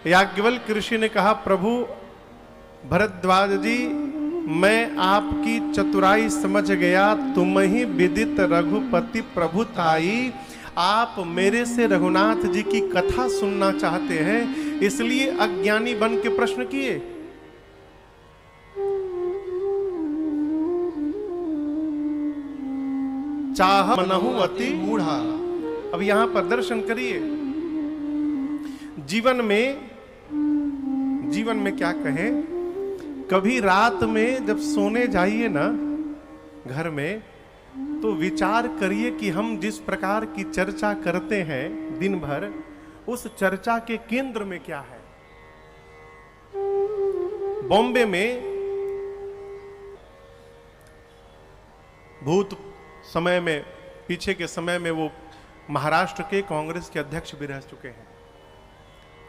याज्ञवल्क्य ऋषि ने कहा, प्रभु भरद्वाज जी, मैं आपकी चतुराई समझ गया, तुम ही विदित रघुपति प्रभुताई। आप मेरे से रघुनाथ जी की कथा सुनना चाहते हैं, इसलिए अज्ञानी बन के प्रश्न किए। चाह मनहु अति मूढ़ा। अब यहां पर दर्शन करिए, जीवन में क्या कहें, कभी रात में जब सोने जाइए ना घर में, तो विचार करिए कि हम जिस प्रकार की चर्चा करते हैं दिन भर, उस चर्चा के केंद्र में क्या है। बॉम्बे में भूत समय में, पीछे के समय में वो महाराष्ट्र के कांग्रेस के अध्यक्ष भी रह चुके हैं।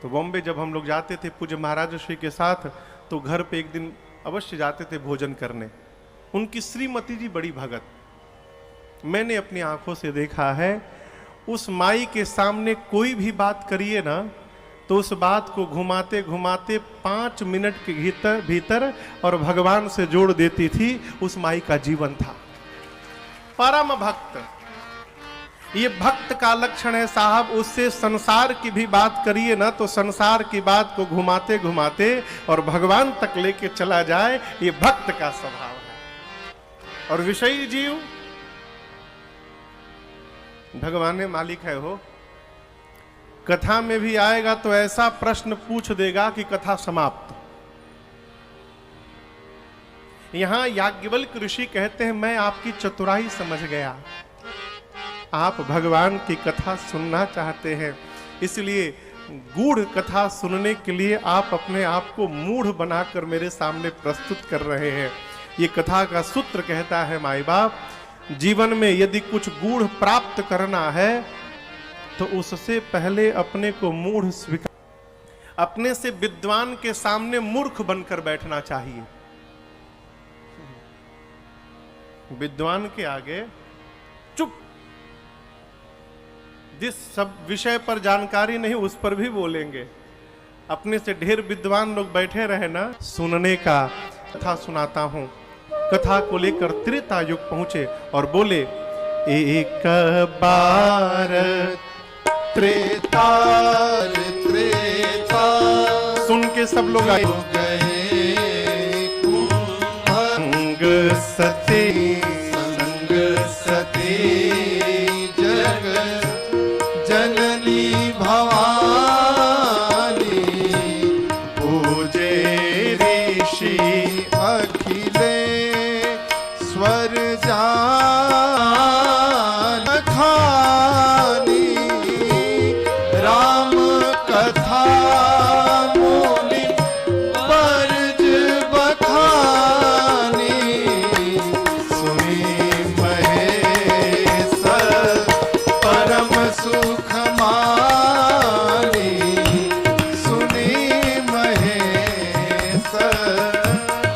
तो बॉम्बे जब हम लोग जाते थे पूज्य महाराज श्री के साथ, तो घर पे एक दिन अवश्य जाते थे भोजन करने। उनकी श्रीमती जी बड़ी भगत, मैंने अपनी आंखों से देखा है, उस माई के सामने कोई भी बात करिए ना, तो उस बात को घुमाते घुमाते 5 मिनट के भीतर और भगवान से जोड़ देती थी। उस माई का जीवन था परम भक्त। ये भक्त का लक्षण है साहब। उससे संसार की भी बात करिए ना, तो संसार की बात को घुमाते घुमाते और भगवान तक लेके चला जाए, ये भक्त का स्वभाव है। और विषयी जीव भगवान ने मालिक है हो, कथा में भी आएगा तो ऐसा प्रश्न पूछ देगा कि कथा समाप्त। यहां याज्ञवल्क्य ऋषि कहते हैं, मैं आपकी चतुराई समझ गया, आप भगवान की कथा सुनना चाहते हैं, इसलिए गूढ़ कथा सुनने के लिए आप अपने आप को मूढ़ बनाकर मेरे सामने प्रस्तुत कर रहे हैं। ये कथा का सूत्र कहता है, माई बाप, जीवन में यदि कुछ गूढ़ प्राप्त करना है तो उससे पहले अपने को मूढ़ स्वीकार, अपने से विद्वान के सामने मूर्ख बनकर बैठना चाहिए। विद्वान के आगे चुप, जिस सब विषय पर जानकारी नहीं उस पर भी बोलेंगे। अपने से ढेर विद्वान लोग बैठे रहे ना, सुनने का। कथा सुनाता हूं। कथा को लेकर त्रेता युग पहुंचे और बोले, एक बार त्रेता सुन के सब लोग आए सती संग सती जग जननी भवानी पूजे ऋषि अखिले स्वर जान खानी राम कथा मूलि परज बखानी सुनी महेश परम सुख मानी सुनी महेश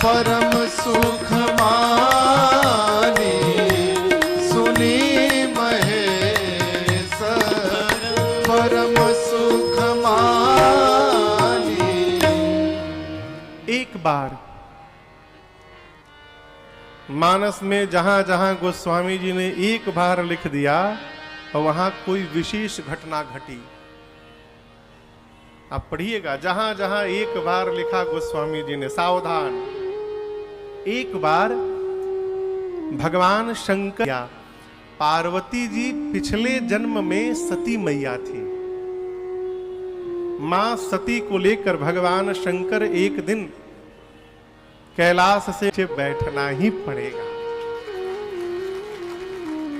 परम सुख मानी सुनी महेश परम सुख मानी। एक बार मानस में जहां जहां गोस्वामी जी ने एक बार लिख दिया, वहां कोई विशेष घटना घटी। आप पढ़िएगा, जहां जहां एक बार लिखा गोस्वामी जी ने, सावधान। एक बार भगवान शंकर या पार्वती जी पिछले जन्म में सती मैया थी। मां सती को लेकर भगवान शंकर एक दिन कैलाश से बैठना ही पड़ेगा।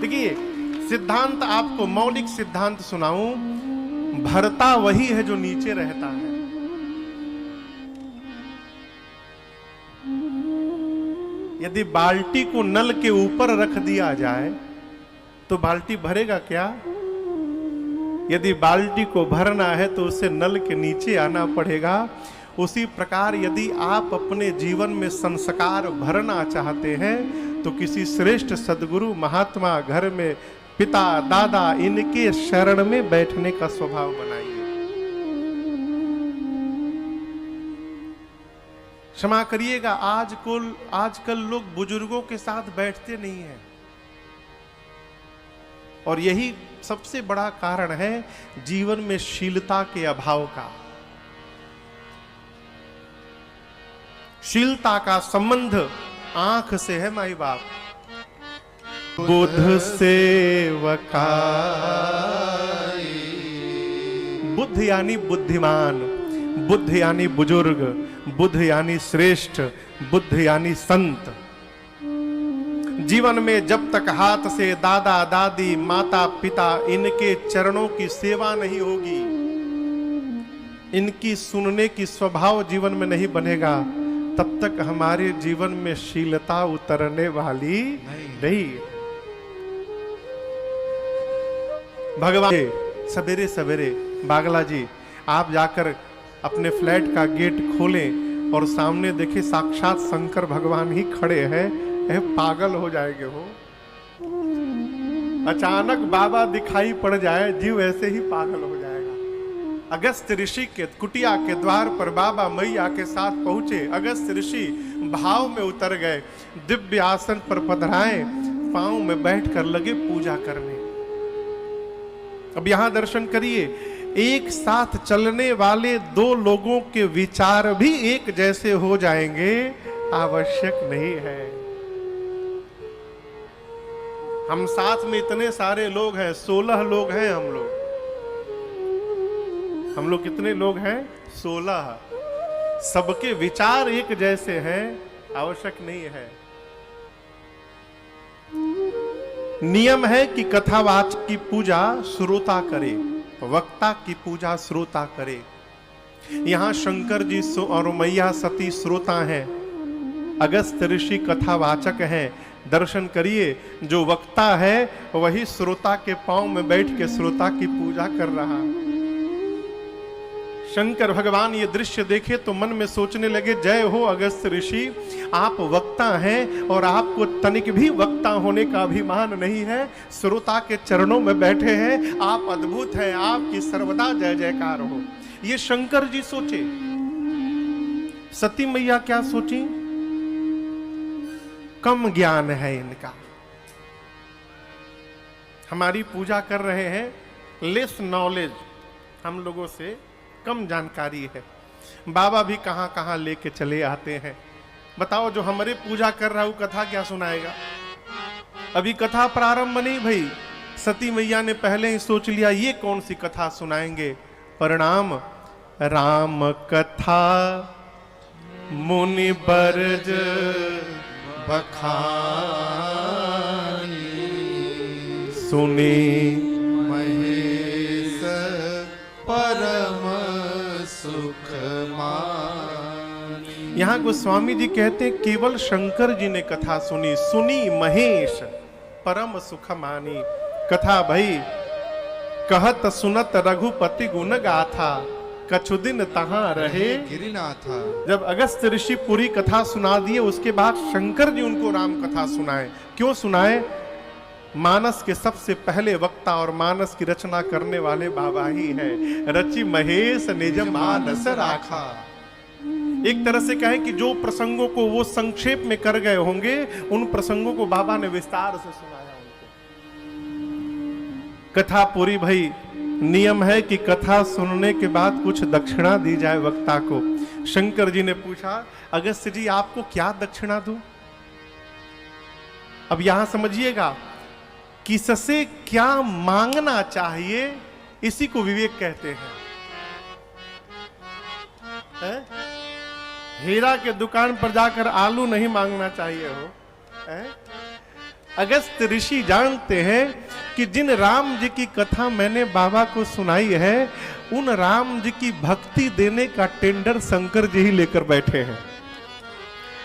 देखिए, सिद्धांत आपको मौलिक सिद्धांत सुनाऊं, भरता वही है जो नीचे रहता है। यदि बाल्टी को नल के ऊपर रख दिया जाए तो बाल्टी भरेगा क्या? यदि बाल्टी को भरना है तो उसे नल के नीचे आना पड़ेगा। उसी प्रकार यदि आप अपने जीवन में संस्कार भरना चाहते हैं तो किसी श्रेष्ठ सद्गुरु महात्मा घर में पिता दादा इनके शरण में बैठने का स्वभाव बनाइए। क्षमा करिएगा, आजकल लोग बुजुर्गों के साथ बैठते नहीं हैं, और यही सबसे बड़ा कारण है जीवन में शीलता के अभाव का। शीलता का संबंध आंख से है माई बाप। बुद्ध सेवका, बुद्ध यानी बुद्धिमान, बुद्ध यानी बुजुर्ग, बुद्ध यानी श्रेष्ठ, बुद्ध यानी संत। जीवन में जब तक हाथ से दादा दादी माता पिता इनके चरणों की सेवा नहीं होगी, इनकी सुनने की स्वभाव जीवन में नहीं बनेगा, तब तक हमारे जीवन में शीलता उतरने वाली नहीं। भगवान सवेरे सवेरे बागला जी आप जाकर अपने फ्लैट का गेट खोलें और सामने देखे साक्षात शंकर भगवान ही खड़े हैं, पागल हो जाएंगे हो। अचानक बाबा दिखाई पड़ जाए, जीव ऐसे ही पागल हो जाएगा। अगस्त ऋषि के कुटिया के द्वार पर बाबा मैया के साथ पहुंचे। अगस्त ऋषि भाव में उतर गए, दिव्य आसन पर पधराए, पांव में बैठकर लगे पूजा करने। अब यहां दर्शन करिए, एक साथ चलने वाले दो लोगों के विचार भी एक जैसे हो जाएंगे आवश्यक नहीं है। हम साथ में इतने सारे लोग हैं, 16 लोग हैं हम लोग कितने लोग हैं? 16। सबके विचार एक जैसे हैं आवश्यक नहीं है। नियम है कि कथावाचक की पूजा श्रोता करे, वक्ता की पूजा श्रोता करे। यहां शंकर जी और मैया सती श्रोता हैं, अगस्त ऋषि कथावाचक हैं। दर्शन करिए, जो वक्ता है वही श्रोता के पांव में बैठ के श्रोता की पूजा कर रहा। शंकर भगवान ये दृश्य देखे तो मन में सोचने लगे, जय हो अगस्त ऋषि, आप वक्ता हैं और आपको तनिक भी वक्ता होने का अभिमान नहीं है, श्रोता के चरणों में बैठे हैं, आप अद्भुत हैं, आपकी सर्वदा जय जयकार हो। ये शंकर जी सोचे। सती मैया क्या सोची? कम ज्ञान है इनका, हमारी पूजा कर रहे हैं, लेस नॉलेज, हम लोगों से कम जानकारी है। बाबा भी कहां कहां लेके चले आते हैं। बताओ, जो हमारे पूजा कर रहा है वो कथा क्या सुनाएगा? अभी कथा प्रारंभ नहीं भई, सती मैया ने पहले ही सोच लिया ये कौन सी कथा सुनाएंगे। परिणाम, राम कथा मुनि बरज बखानी, सुनी महेश परम सुख मानी। यहां गोस्वामी जी कहते हैं केवल शंकर जी ने कथा सुनी, सुनी महेश परम सुख मानी। कथा भई कहत सुनत रघुपति गुण गाथा, कछु दिन तहां रहे गिरिनाथा। जब अगस्त ऋषि पूरी कथा सुना दिए, उसके बाद शंकर जी उनको राम कथा सुनाए। क्यों सुनाए? मानस के सबसे पहले वक्ता और मानस की रचना करने वाले बाबा ही हैं। रचि महेश निज मानस राखा। एक तरह से कहें कि जो प्रसंगों को वो संक्षेप में कर गए होंगे, उन प्रसंगों को बाबा ने विस्तार से सुनाया उनको। कथा पूरी भई। नियम है कि कथा सुनने के बाद कुछ दक्षिणा दी जाए वक्ता को। शंकर जी ने पूछा, अगस्त जी आपको क्या दक्षिणा दूं? अब यहां समझिएगा, किससे क्या मांगना चाहिए, इसी को विवेक कहते हैं। हीरा के दुकान पर जाकर आलू नहीं मांगना चाहिए हो। अगस्त ऋषि जानते हैं कि जिन राम जी की कथा मैंने बाबा को सुनाई है, उन राम जी की भक्ति देने का टेंडर शंकर जी ही लेकर बैठे हैं।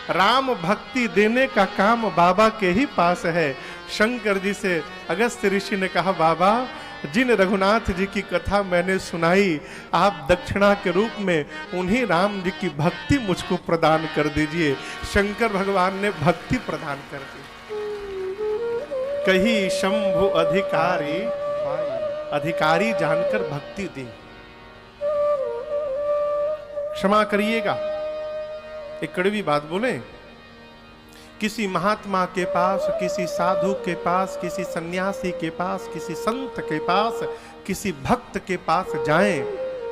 राम भक्ति देने का काम बाबा के ही पास है। शंकर जी से अगस्त ऋषि ने कहा, बाबा जिन रघुनाथ जी की कथा मैंने सुनाई, आप दक्षिणा के रूप में उन्हीं राम जी की भक्ति मुझको प्रदान कर दीजिए। शंकर भगवान ने भक्ति प्रदान कर दी। कही शंभु अधिकारी, अधिकारी जानकर भक्ति दी। क्षमा करिएगा, एक कड़वी बात बोले, किसी महात्मा के पास, किसी साधु के पास, किसी सन्यासी के पास, किसी संत के पास, किसी भक्त के पास जाएं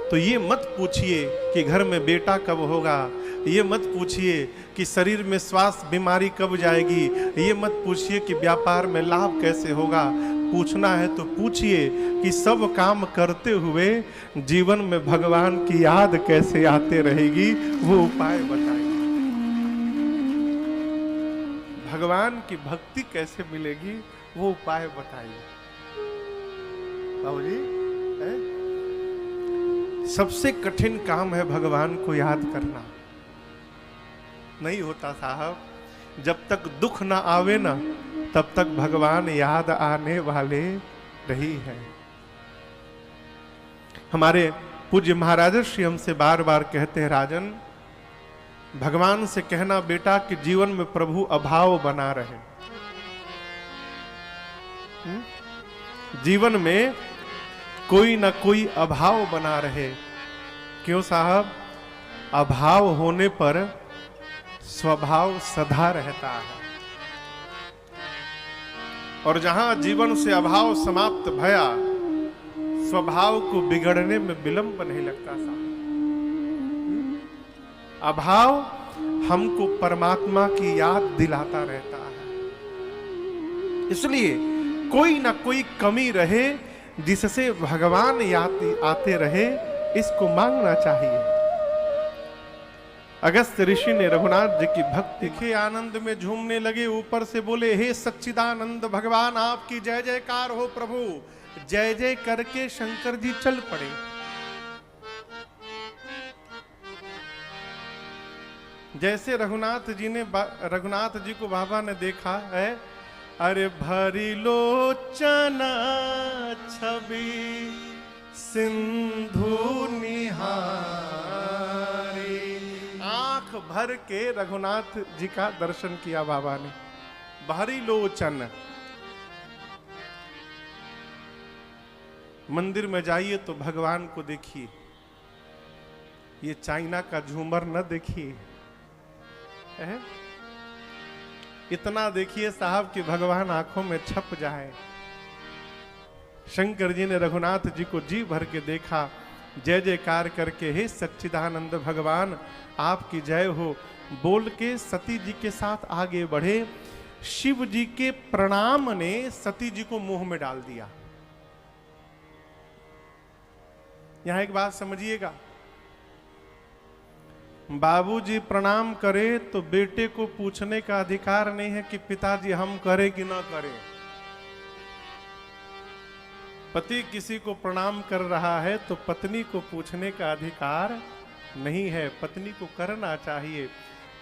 तो ये मत पूछिए कि घर में बेटा कब होगा, ये मत पूछिए कि शरीर में स्वास्थ्य बीमारी कब जाएगी, ये मत पूछिए कि व्यापार में लाभ कैसे होगा। पूछना है तो पूछिए कि सब काम करते हुए जीवन में भगवान की याद कैसे आते रहेगी, वो उपाय बताइए। भगवान की भक्ति कैसे मिलेगी, वो उपाय बताइए। बाबूजी, सबसे कठिन काम है भगवान को याद करना। नहीं होता साहब, जब तक दुख ना आवे ना तब तक भगवान याद आने वाले नहीं है। हमारे पूज्य महाराज श्री हमसे बार बार कहते हैं, राजन भगवान से कहना बेटा कि जीवन में प्रभु अभाव बना रहे। जीवन में कोई ना कोई अभाव बना रहे। क्यों साहब? अभाव होने पर स्वभाव सदा रहता है, और जहां जीवन से अभाव समाप्त भया, स्वभाव को बिगड़ने में विलंब नहीं लगता साहब। अभाव हमको परमात्मा की याद दिलाता रहता है। इसलिए कोई ना कोई कमी रहे जिससे भगवान याद आते रहे, इसको मांगना चाहिए। अगस्त ऋषि ने रघुनाथ जी की भक्ति के आनंद में झूमने लगे, ऊपर से बोले, हे सच्चिदानंद भगवान आपकी जय जयकार हो प्रभु। जय जय करके शंकर जी चल पड़े। जैसे रघुनाथ जी को बाबा ने देखा है, अरे भरी लोचना छवि सिंधु निहारी, आंख भर के रघुनाथ जी का दर्शन किया बाबा ने। भरी लोचन, मंदिर में जाइए तो भगवान को देखिए, ये चाइना का झूमर न देखिए, इतना देखिए साहब कि भगवान आंखों में छप जाए। शंकर जी ने रघुनाथ जी को जी भर के देखा, जय जयकार करके, हे सच्चिदानंद भगवान आपकी जय हो बोल के सती जी के साथ आगे बढ़े। शिव जी के प्रणाम ने सती जी को मुंह में डाल दिया। यहां एक बात समझिएगा, बाबूजी प्रणाम करे तो बेटे को पूछने का अधिकार नहीं है कि पिताजी हम करें कि ना करें। पति किसी को प्रणाम कर रहा है तो पत्नी को पूछने का अधिकार नहीं है, पत्नी को करना चाहिए।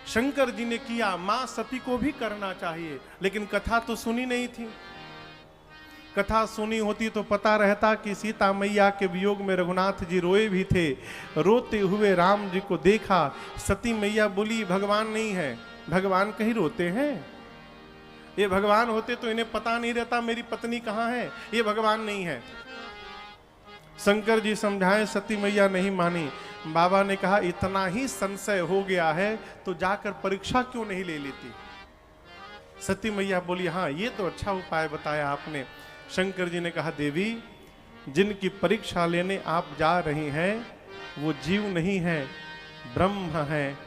शंकर जी ने किया, मां सती को भी करना चाहिए, लेकिन कथा तो सुनी नहीं थी। कथा सुनी होती तो पता रहता कि सीता मैया के वियोग में रघुनाथ जी रोए भी थे। रोते हुए राम जी को देखा, सती मैया बोली भगवान नहीं है। भगवान कहीं रोते हैं? ये भगवान होते तो इन्हें पता नहीं रहता मेरी पत्नी कहाँ है, ये भगवान नहीं है। शंकर जी समझाए, सती मैया नहीं मानी। बाबा ने कहा इतना ही संशय हो गया है तो जाकर परीक्षा क्यों नहीं ले लेती। सती मैया बोली हाँ ये तो अच्छा उपाय बताया आपने। शंकर जी ने कहा देवी, जिनकी परीक्षा लेने आप जा रही हैं वो जीव नहीं है, ब्रह्म है।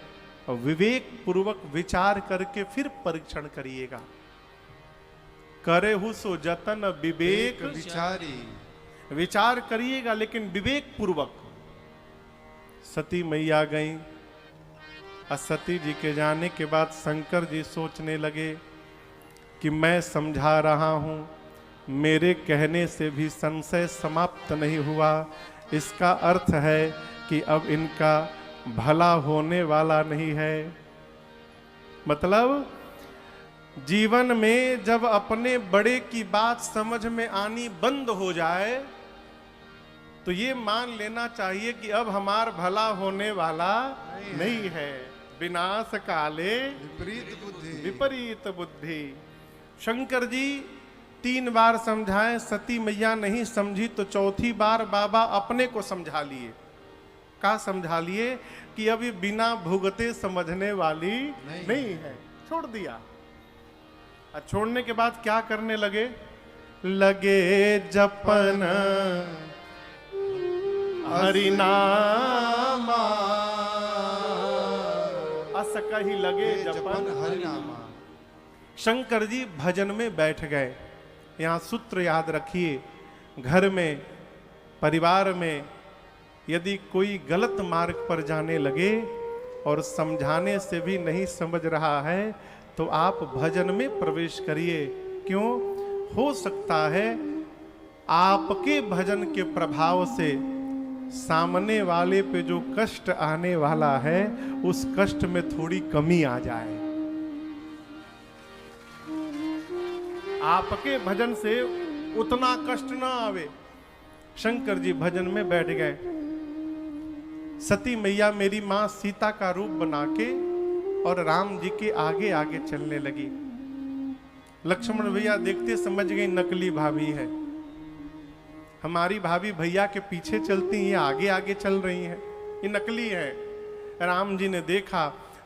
विवेक पूर्वक विचार करके फिर परीक्षण करिएगा। करे हु सो जतन विवेक विचारी, विचार करिएगा लेकिन विवेक पूर्वक। सती मैया गई। सती जी के जाने के बाद शंकर जी सोचने लगे कि मैं समझा रहा हूं, मेरे कहने से भी संशय समाप्त नहीं हुआ। इसका अर्थ है कि अब इनका भला होने वाला नहीं है। मतलब जीवन में जब अपने बड़े की बात समझ में आनी बंद हो जाए तो ये मान लेना चाहिए कि अब हमार भला होने वाला नहीं है। विनाश काले विपरीत बुद्धि, विपरीत बुद्धि। शंकर जी 3 बार समझाएं, सती मैया नहीं समझी तो चौथी बार बाबा अपने को समझा लिए। पक्का समझा लिए कि अभी बिना भुगते समझने वाली नहीं है। छोड़ दिया। और छोड़ने के बाद क्या करने लगे? लगे जपन हरिनामा, अस कही लगे जपन हरिनामा। शंकर जी भजन में बैठ गए। यहाँ सूत्र याद रखिए, घर में, परिवार में यदि कोई गलत मार्ग पर जाने लगे और समझाने से भी नहीं समझ रहा है तो आप भजन में प्रवेश करिए। क्यों? हो सकता है आपके भजन के प्रभाव से सामने वाले पे जो कष्ट आने वाला है उस कष्ट में थोड़ी कमी आ जाए। आपके भजन से उतना कष्ट ना आवे। शंकर जी भजन में बैठ गए। सती मैया मेरी मां सीता का रूप बना के और राम जी के आगे आगे चलने लगी। लक्ष्मण भैया देखते समझ गए नकली भाभी है। हमारी भाभी भैया के पीछे चलती, ये आगे आगे चल रही हैं, ये नकली है। राम जी ने देखा,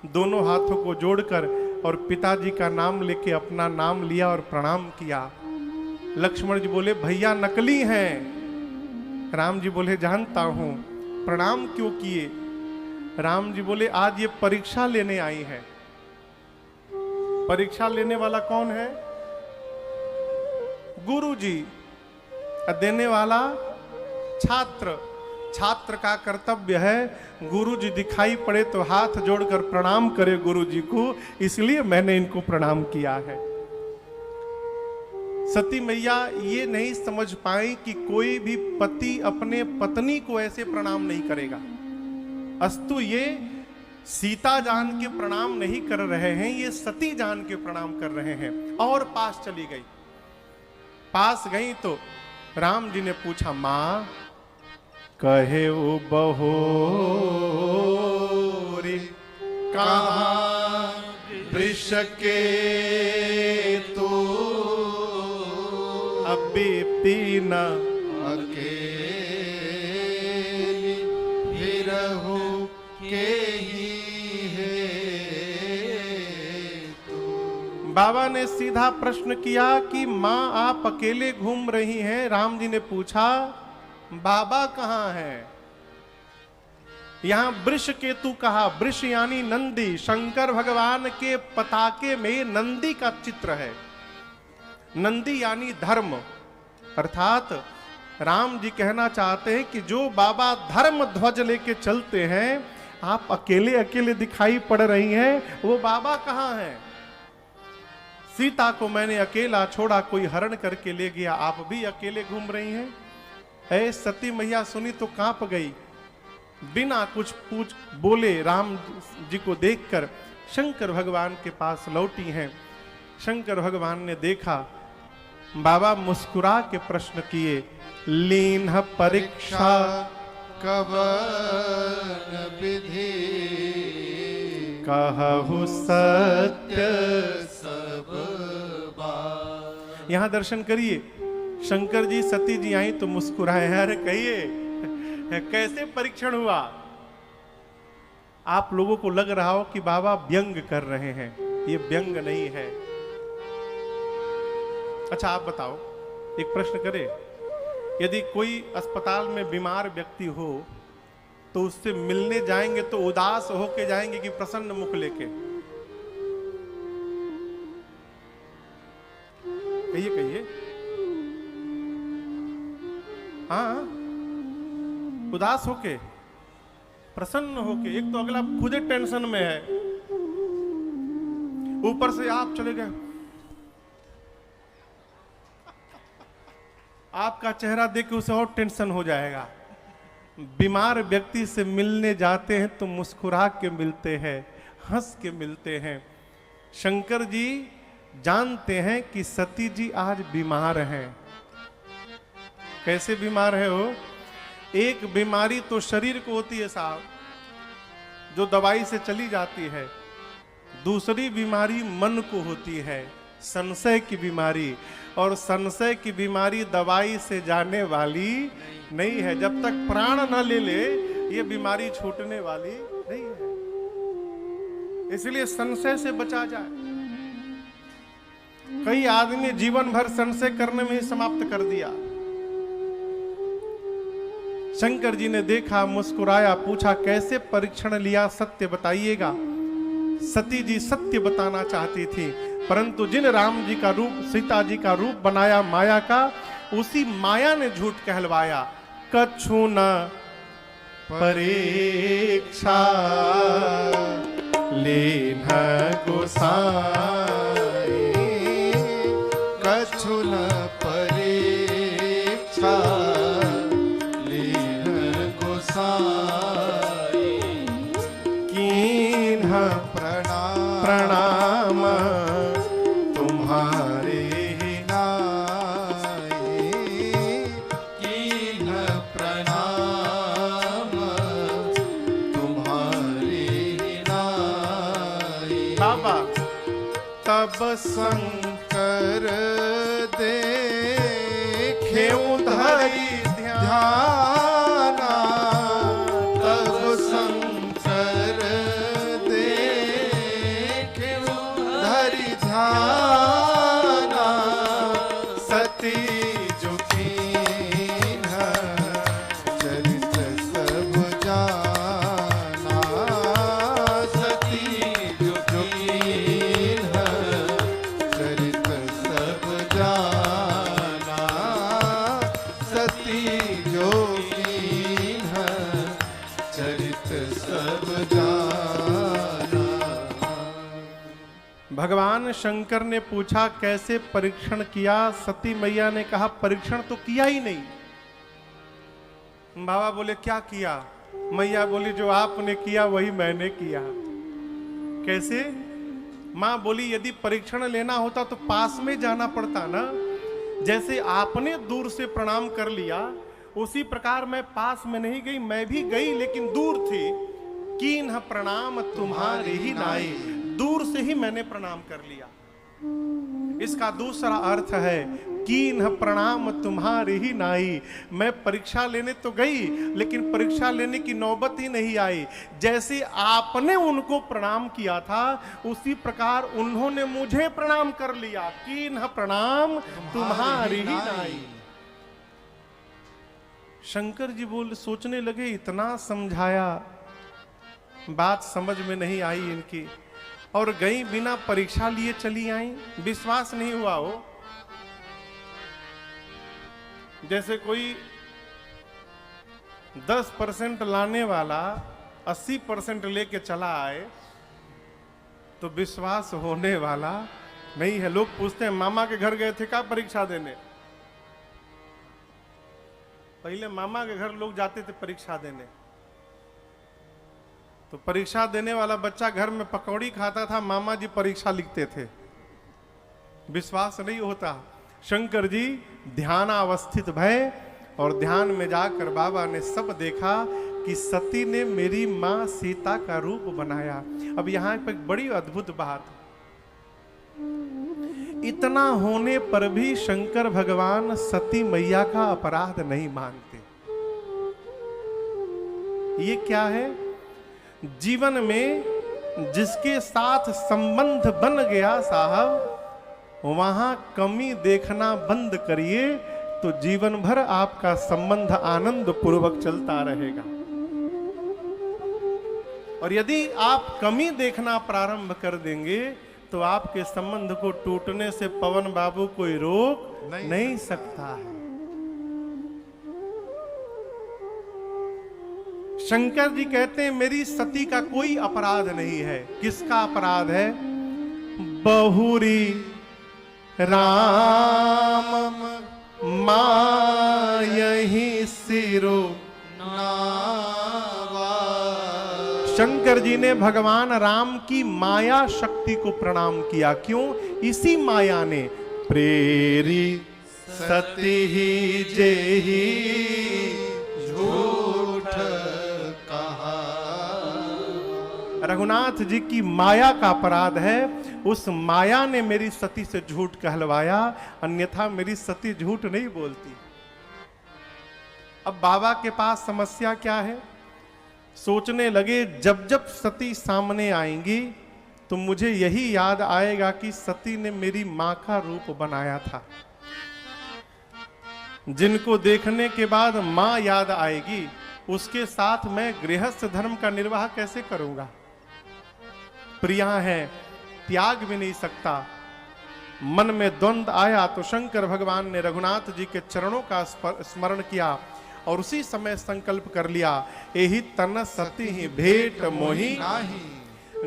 दोनों हाथों को जोड़कर और पिताजी का नाम लेके अपना नाम लिया और प्रणाम किया। लक्ष्मण जी बोले भैया नकली हैं। राम जी बोले जानता हूं, प्रणाम क्यों किए? राम जी बोले आज ये परीक्षा लेने आई है। परीक्षा लेने वाला कौन है? गुरु जी। देने वाला छात्र। छात्र का कर्तव्य है गुरु जी दिखाई पड़े तो हाथ जोड़कर प्रणाम करे गुरु जी को, इसलिए मैंने इनको प्रणाम किया है। सती मैया ये नहीं समझ पाई कि कोई भी पति अपने पत्नी को ऐसे प्रणाम नहीं करेगा। अस्तु ये सीता जान के प्रणाम नहीं कर रहे हैं, ये सती जान के प्रणाम कर रहे हैं। और पास चली गई। पास गई तो राम जी ने पूछा मां कहे ओ बहोरी कहाँ वृष के तो अभी पीना अकेली विरहु के ही है तू। बाबा ने सीधा प्रश्न किया कि मां आप अकेले घूम रही हैं। राम जी ने पूछा बाबा कहाँ है? यहां वृष केतु कहा। वृष यानी नंदी। शंकर भगवान के पताके में नंदी का चित्र है। नंदी यानी धर्म। अर्थात राम जी कहना चाहते हैं कि जो बाबा धर्म ध्वज लेके चलते हैं, आप अकेले अकेले दिखाई पड़ रही हैं, वो बाबा कहाँ हैं? सीता को मैंने अकेला छोड़ा, कोई हरण करके ले गया, आप भी अकेले घूम रही हैं। ऐ सती मैया सुनी तो कांप गई। बिना कुछ पूछ बोले राम जी को देखकर शंकर भगवान के पास लौटी हैं। शंकर भगवान ने देखा, बाबा मुस्कुरा के प्रश्न किए, लीन परीक्षा कवन विधि कहु सत्य सब बात। यहां दर्शन करिए। शंकर जी सती जी आई तो मुस्कुराए। अरे कहिए कैसे परीक्षण हुआ? आप लोगों को लग रहा हो कि बाबा व्यंग कर रहे हैं, ये व्यंग नहीं है। अच्छा आप बताओ, एक प्रश्न करें, यदि कोई अस्पताल में बीमार व्यक्ति हो तो उससे मिलने जाएंगे तो उदास होके जाएंगे कि प्रसन्न मुख लेके? कहिए कहिए। हाँ, उदास होके, प्रसन्न होके। एक तो अगला खुद टेंशन में है, ऊपर से आप चले गए, आपका चेहरा देख के उसे और टेंशन हो जाएगा। बीमार व्यक्ति से मिलने जाते हैं तो मुस्कुरा के मिलते हैं, हंस के मिलते हैं। शंकर जी जानते हैं कि सती जी आज बीमार हैं। कैसे बीमार है वो? एक बीमारी तो शरीर को होती है साहब, जो दवाई से चली जाती है। दूसरी बीमारी मन को होती है, संशय की बीमारी। और संशय की बीमारी दवाई से जाने वाली नहीं है। जब तक प्राण न ले ले ये बीमारी छूटने वाली नहीं है। इसलिए संशय से बचा जाए। कई आदमी जीवन भर संशय करने में ही समाप्त कर दिया। शंकर जी ने देखा, मुस्कुराया, पूछा कैसे परीक्षण लिया, सत्य बताइएगा। सती जी सत्य बताना चाहती थी, परंतु जिन राम जी का रूप, सीता जी का रूप बनाया माया का, उसी माया ने झूठ कहलवाया। कछु न परीक्षा लेन गोसाई, कछु न परीक्षा लेन गोसाई, कीन्ह प्रणाम तुम्हारे ही नाई, कीन्ह प्रणाम तुम्हारे नाई। बाबा। तब शंकर देखे धरि ध्याना, तब शंकर देखे धरि ध्याना, सती जो कीन्ह चरित सब जाना, सती जो कीन्ह चरित सब जाना, सती जो कीन्ह चरित सब जाना। भगवान शंकर ने पूछा कैसे परीक्षण किया। सती मैया ने कहा परीक्षण तो किया ही नहीं। बाबा बोले क्या किया? मैया बोली जो आपने किया वही मैंने किया। कैसे? मां बोली यदि परीक्षण लेना होता तो पास में जाना पड़ता ना। जैसे आपने दूर से प्रणाम कर लिया, उसी प्रकार मैं पास में नहीं गई, मैं भी गई लेकिन दूर थी। कीन्ह प्रणाम तुम्हारे ही नाई, दूर से ही मैंने प्रणाम कर लिया। इसका दूसरा अर्थ है कीन्ह प्रणाम तुम्हारे ही नाई। मैं परीक्षा लेने तो गई लेकिन परीक्षा लेने की नौबत ही नहीं आई। जैसे आपने उनको प्रणाम किया था उसी प्रकार उन्होंने मुझे प्रणाम कर लिया। कीन्ह प्रणाम तुम्हारे ही नाई। शंकर जी बोल सोचने लगे इतना समझाया, बात समझ में नहीं आई इनकी, और गई बिना परीक्षा लिए चली आई। विश्वास नहीं हुआ हो। जैसे कोई 10% लाने वाला 80% लेके चला आए तो विश्वास होने वाला नहीं है। लोग पूछते हैं मामा के घर गए थे क्या परीक्षा देने? पहले मामा के घर लोग जाते थे परीक्षा देने, तो परीक्षा देने वाला बच्चा घर में पकौड़ी खाता था, मामा जी परीक्षा लिखते थे। विश्वास नहीं होता। शंकर जी ध्यानावस्थित भय और ध्यान में जाकर बाबा ने सब देखा कि सती ने मेरी मां सीता का रूप बनाया। अब यहां पर एक बड़ी अद्भुत बात, इतना होने पर भी शंकर भगवान सती मैया का अपराध नहीं मानते। ये क्या है? जीवन में जिसके साथ संबंध बन गया साहब, वहां कमी देखना बंद करिए तो जीवन भर आपका संबंध आनंद पूर्वक चलता रहेगा। और यदि आप कमी देखना प्रारंभ कर देंगे तो आपके संबंध को टूटने से पवन बाबू कोई रोक नहीं सकता है। शंकर जी कहते हैं मेरी सती का कोई अपराध नहीं है। किसका अपराध है? बहुरी राम मायहि सिरो नावा। शंकर जी ने भगवान राम की माया शक्ति को प्रणाम किया। क्यों? इसी माया ने प्रेरी सती ही जेही झूठ कहा। रघुनाथ जी की माया का अपराध है। उस माया ने मेरी सती से झूठ कहलवाया, अन्यथा मेरी सती झूठ नहीं बोलती। अब बाबा के पास समस्या क्या है? सोचने लगे जब जब सती सामने आएंगी तो मुझे यही याद आएगा कि सती ने मेरी मां का रूप बनाया था। जिनको देखने के बाद मां याद आएगी, उसके साथ मैं गृहस्थ धर्म का निर्वाह कैसे करूंगा? प्रिया है, त्याग भी नहीं सकता। मन में द्वंद्व आया तो शंकर भगवान ने रघुनाथ जी के चरणों का स्मरण किया और उसी समय संकल्प कर लिया, एहि तन सती ही भेंट मोहि नाही।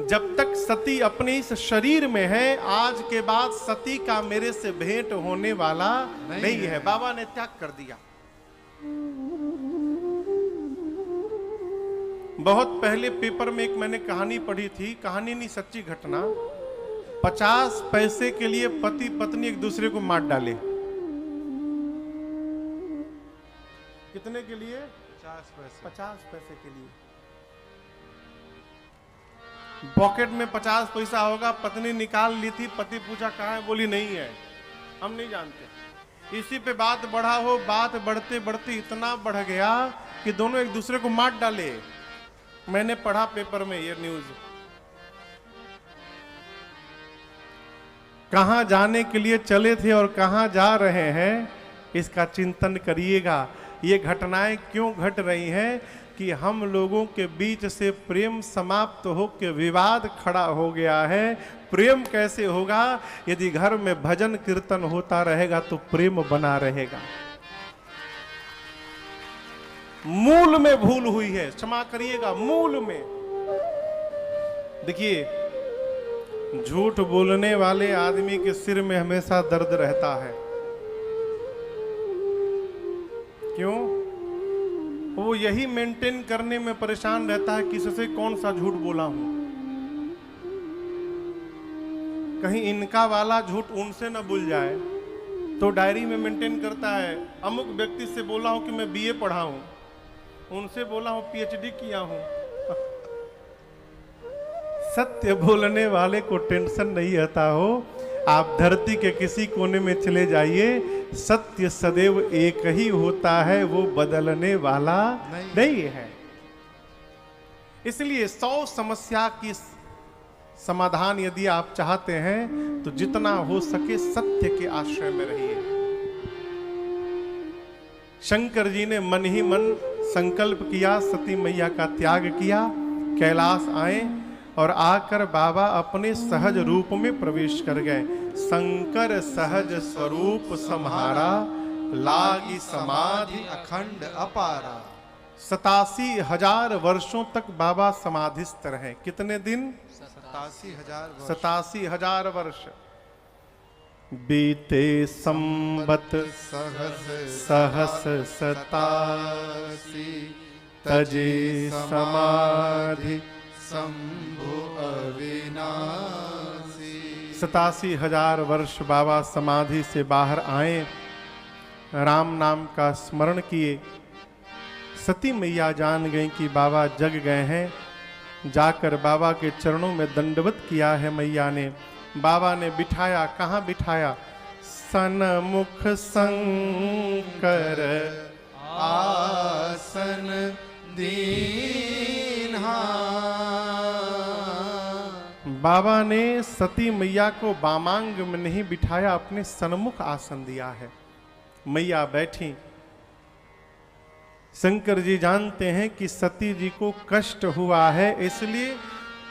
जब तक सती अपने इस शरीर में है, आज के बाद सती का मेरे से भेंट होने वाला नहीं है। बाबा ने त्याग कर दिया। बहुत पहले पेपर में एक मैंने कहानी पढ़ी थी, कहानी नहीं सच्ची घटना। 50 पैसे के लिए पति पत्नी एक दूसरे को मार डाले। कितने के लिए? 50 पैसे के लिए। पॉकेट में 50 पैसा होगा, पत्नी निकाल ली थी। पति पूछा कहाँ है? बोली नहीं है, हम नहीं जानते। इसी पे बात बढ़ा हो, बात बढ़ते बढ़ते इतना बढ़ गया कि दोनों एक दूसरे को मार डाले। मैंने पढ़ा पेपर में ये न्यूज। कहां जाने के लिए चले थे और कहां जा रहे हैं, इसका चिंतन करिएगा। ये घटनाएं क्यों घट रही हैं कि हम लोगों के बीच से प्रेम समाप्त होकर विवाद खड़ा हो गया है। प्रेम कैसे होगा? यदि घर में भजन कीर्तन होता रहेगा तो प्रेम बना रहेगा। मूल में भूल हुई है, क्षमा करिएगा, मूल में। देखिए, झूठ बोलने वाले आदमी के सिर में हमेशा दर्द रहता है। क्यों? वो यही मेंटेन करने में परेशान रहता है किससे कौन सा झूठ बोला हूं, कहीं इनका वाला झूठ उनसे न भूल जाए। तो डायरी में मेंटेन करता है, अमुक व्यक्ति से बोला हूं कि मैं बीए पढ़ा हूं, उनसे बोला हूं पीएचडी किया हूं। सत्य बोलने वाले को टेंशन नहीं आता हो। आप धरती के किसी कोने में चले जाइए, सत्य सदैव एक ही होता है, वो बदलने वाला नहीं है। इसलिए 100 समस्या की समाधान यदि आप चाहते हैं तो जितना हो सके सत्य के आश्रय में रहिए। शंकर जी ने मन ही मन संकल्प किया, सती मैया का त्याग किया, कैलाश आए और आकर बाबा अपने सहज रूप में प्रवेश कर गए। शंकर सहज स्वरूप सम्हारा, लागी समाधि अखंड अपारा। 87,000 वर्षों तक बाबा समाधिस्थ रहे। कितने दिन? 87,000 वर्ष। बीते संबत सहस 87 तजे समाधि शंभु अविनाशी। 87,000 वर्ष बाबा समाधि से बाहर आए, राम नाम का स्मरण किए। सती मैया जान गई कि बाबा जग गए हैं। जाकर बाबा के चरणों में दंडवत किया है मैया ने। बाबा ने बिठाया, कहाँ बिठाया? सन्मुख शंकर आसन दीन्हा। बाबा ने सती मैया को वामांग में नहीं बिठाया, अपने सन्मुख आसन दिया है। मैया बैठी। शंकर जी जानते हैं कि सती जी को कष्ट हुआ है, इसलिए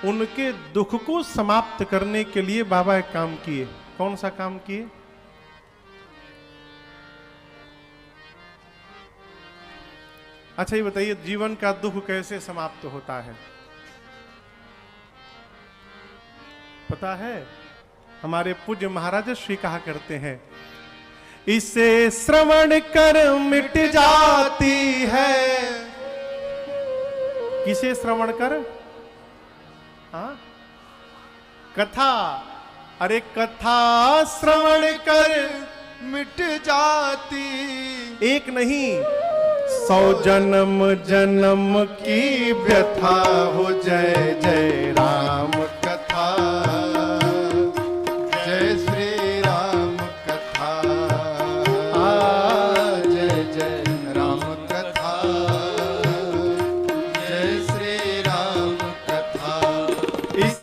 उनके दुख को समाप्त करने के लिए बाबा एक काम किए। कौन सा काम किए? अच्छा ये बताइए, जीवन का दुख कैसे समाप्त होता है? पता है? हमारे पूज्य महाराज श्री कहा करते हैं, इसे श्रवण कर मिट जाती है। किसे श्रवण कर? हाँ? कथा। अरे कथा श्रवण कर मिट जाती। एक नहीं, 100 जन्म जन्म की व्यथा हो। जय जय राम कथा, जय श्री राम कथा। जय जय राम कथा, जय श्री इस